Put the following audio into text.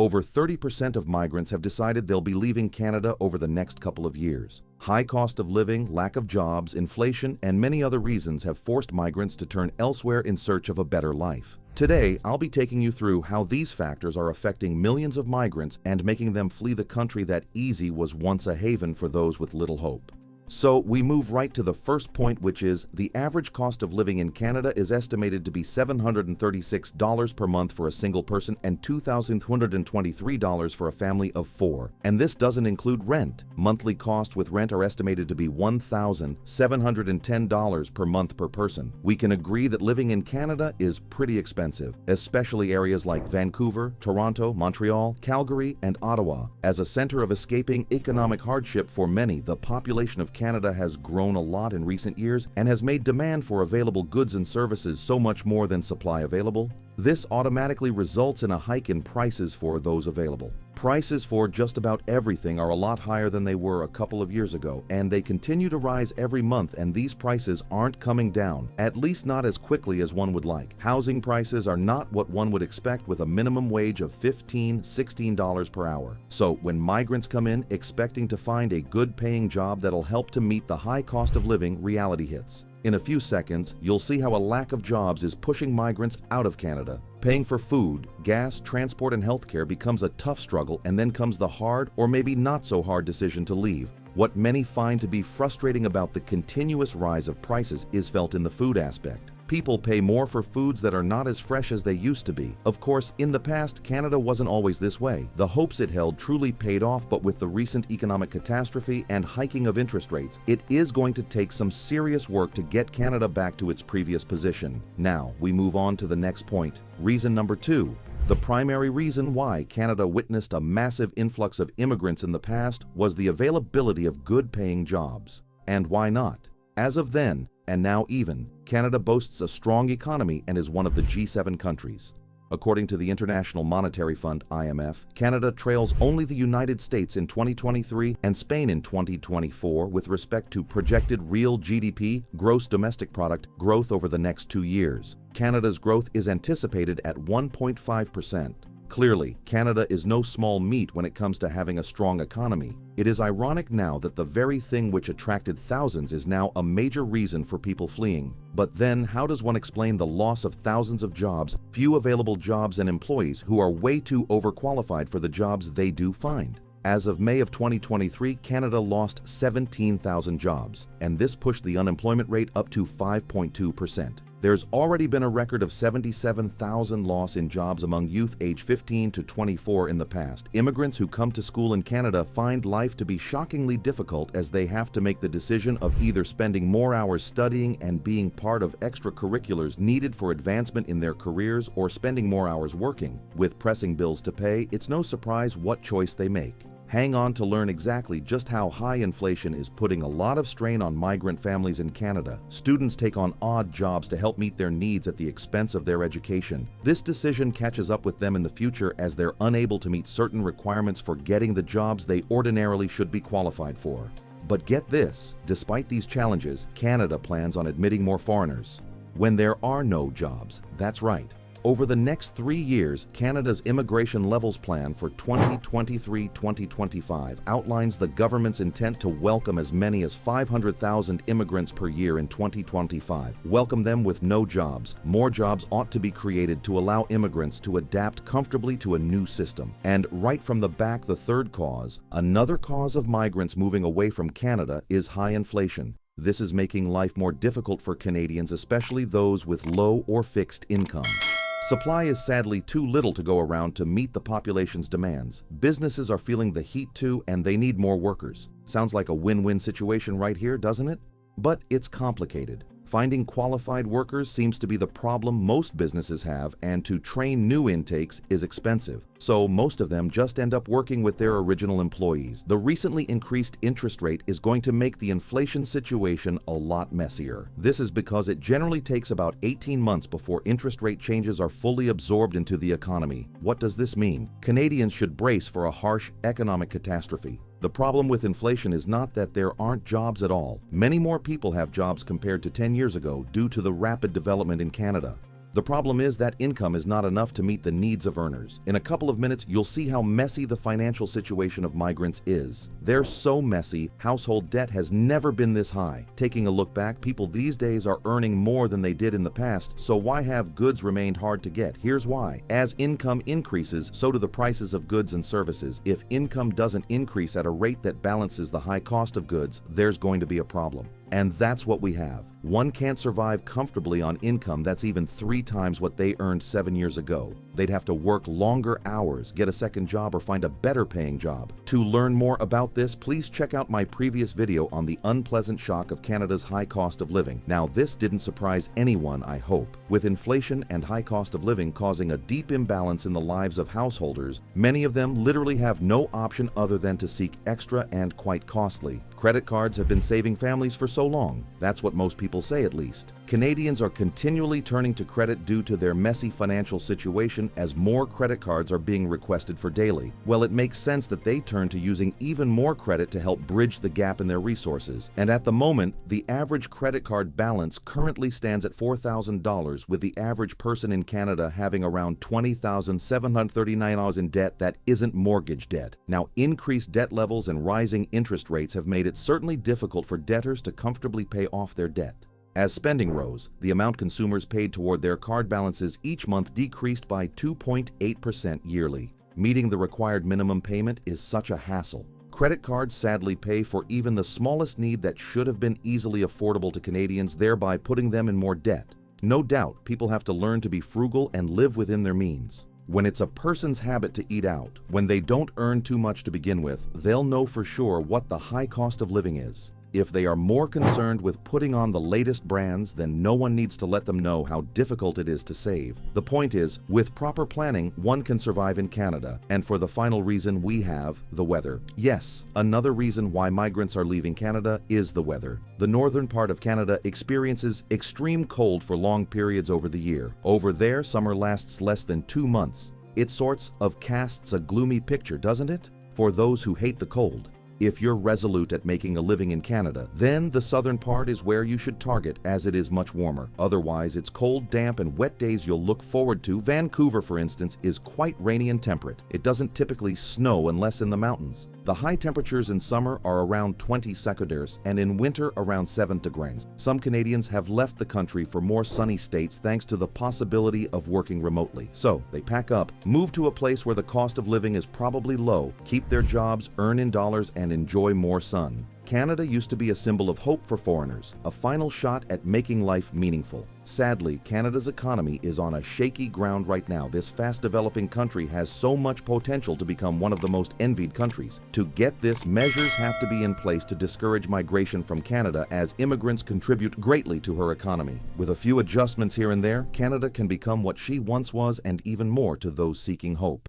Over 30% of migrants have decided they'll be leaving Canada over the next couple of years. High cost of living, lack of jobs, inflation, and many other reasons have forced migrants to turn elsewhere in search of a better life. Today, I'll be taking you through how these factors are affecting millions of migrants and making them flee the country that easy was once a haven for those with little hope. So we move right to the first point, which is the average cost of living in Canada is estimated to be $736 per month for a single person and $2,223 for a family of 4. And this doesn't include rent. Monthly costs with rent are estimated to be $1,710 per month per person. We can agree that living in Canada is pretty expensive, especially areas like Vancouver, Toronto, Montreal, Calgary, and Ottawa. As a center of escaping economic hardship for many, the population of Canada has grown a lot in recent years and has made demand for available goods and services so much more than supply available. This automatically results in a hike in prices for those available. Prices for just about everything are a lot higher than they were a couple of years ago, and they continue to rise every month, and these prices aren't coming down, at least not as quickly as one would like. Housing prices are not what one would expect with a minimum wage of $15, $16 per hour. So when migrants come in expecting to find a good-paying job that'll help to meet the high cost of living, reality hits. In a few seconds, you'll see how a lack of jobs is pushing migrants out of Canada. Paying for food, gas, transport, and healthcare becomes a tough struggle, and then comes the hard or maybe not so hard decision to leave. What many find to be frustrating about the continuous rise of prices is felt in the food aspect. People pay more for foods that are not as fresh as they used to be. Of course, in the past, Canada wasn't always this way. The hopes it held truly paid off, but with the recent economic catastrophe and hiking of interest rates, it is going to take some serious work to get Canada back to its previous position. Now, we move on to the next point. Reason number 2. The primary reason why Canada witnessed a massive influx of immigrants in the past was the availability of good-paying jobs. And why not? As of then, and now even, Canada boasts a strong economy and is one of the G7 countries. According to the International Monetary Fund, IMF, Canada trails only the United States in 2023 and Spain in 2024 with respect to projected real GDP, gross domestic product, growth over the next 2 years. Canada's growth is anticipated at 1.5%. Clearly, Canada is no small meat when it comes to having a strong economy. It is ironic now that the very thing which attracted thousands is now a major reason for people fleeing. But then, how does one explain the loss of thousands of jobs, few available jobs, and employees who are way too overqualified for the jobs they do find? As of May of 2023, Canada lost 17,000 jobs, and this pushed the unemployment rate up to 5.2%. There's already been a record of 77,000 loss in jobs among youth aged 15 to 24 in the past. Immigrants who come to school in Canada find life to be shockingly difficult as they have to make the decision of either spending more hours studying and being part of extracurriculars needed for advancement in their careers or spending more hours working. With pressing bills to pay, it's no surprise what choice they make. Hang on to learn exactly just how high inflation is putting a lot of strain on migrant families in Canada. Students take on odd jobs to help meet their needs at the expense of their education. This decision catches up with them in the future as they're unable to meet certain requirements for getting the jobs they ordinarily should be qualified for. But get this, despite these challenges, Canada plans on admitting more foreigners. When there are no jobs, that's right. Over the next 3 years, Canada's Immigration Levels Plan for 2023-2025 outlines the government's intent to welcome as many as 500,000 immigrants per year in 2025. Welcome them with no jobs. More jobs ought to be created to allow immigrants to adapt comfortably to a new system. And right from the back, the third cause, another cause of migrants moving away from Canada is high inflation. This is making life more difficult for Canadians, especially those with low or fixed incomes. Supply is sadly too little to go around to meet the population's demands. Businesses are feeling the heat too, and they need more workers. Sounds like a win-win situation right here, doesn't it? But it's complicated. Finding qualified workers seems to be the problem most businesses have, and to train new intakes is expensive. So most of them just end up working with their original employees. The recently increased interest rate is going to make the inflation situation a lot messier. This is because it generally takes about 18 months before interest rate changes are fully absorbed into the economy. What does this mean? Canadians should brace for a harsh economic catastrophe. The problem with inflation is not that there aren't jobs at all. Many more people have jobs compared to 10 years ago due to the rapid development in Canada. The problem is that income is not enough to meet the needs of earners. In a couple of minutes, you'll see how messy the financial situation of migrants is. They're so messy, household debt has never been this high. Taking a look back, people these days are earning more than they did in the past, so why have goods remained hard to get? Here's why. As income increases, so do the prices of goods and services. If income doesn't increase at a rate that balances the high cost of goods, there's going to be a problem. And that's what we have. One can't survive comfortably on income that's even 3 times what they earned 7 years ago. They'd have to work longer hours, get a second job, or find a better paying job. To learn more about this, please check out my previous video on the unpleasant shock of Canada's high cost of living. Now, this didn't surprise anyone, I hope. With inflation and high cost of living causing a deep imbalance in the lives of householders, many of them literally have no option other than to seek extra and quite costly. Credit cards have been saving families for so long. That's what most people say, at least. Canadians are continually turning to credit due to their messy financial situation as more credit cards are being requested for daily. Well, it makes sense that they turn to using even more credit to help bridge the gap in their resources. And at the moment, the average credit card balance currently stands at $4,000, with the average person in Canada having around $20,739 in debt that isn't mortgage debt. Now, increased debt levels and rising interest rates have made it certainly difficult for debtors to comfortably pay off their debt. As spending rose, the amount consumers paid toward their card balances each month decreased by 2.8% yearly. Meeting the required minimum payment is such a hassle. Credit cards sadly pay for even the smallest need that should have been easily affordable to Canadians, thereby putting them in more debt. No doubt, people have to learn to be frugal and live within their means. When it's a person's habit to eat out, when they don't earn too much to begin with, they'll know for sure what the high cost of living is. If they are more concerned with putting on the latest brands, then no one needs to let them know how difficult it is to save. The point is, with proper planning, one can survive in Canada. And for the final reason, we have the weather. Yes, another reason why migrants are leaving Canada is the weather. The northern part of Canada experiences extreme cold for long periods over the year. Over there, summer lasts less than 2 months. It sorts of casts a gloomy picture, doesn't it? For those who hate the cold. If you're resolute at making a living in Canada, then the southern part is where you should target, as it is much warmer. Otherwise, it's cold, damp, and wet days you'll look forward to. Vancouver, for instance, is quite rainy and temperate. It doesn't typically snow unless in the mountains. The high temperatures in summer are around 20 degrees and in winter around 7 degrees. Some Canadians have left the country for more sunny states thanks to the possibility of working remotely. So they pack up, move to a place where the cost of living is probably low, keep their jobs, earn in dollars, and enjoy more sun. Canada used to be a symbol of hope for foreigners, a final shot at making life meaningful. Sadly, Canada's economy is on a shaky ground right now. This fast-developing country has so much potential to become one of the most envied countries. To get this, measures have to be in place to discourage migration from Canada, as immigrants contribute greatly to her economy. With a few adjustments here and there, Canada can become what she once was and even more to those seeking hope.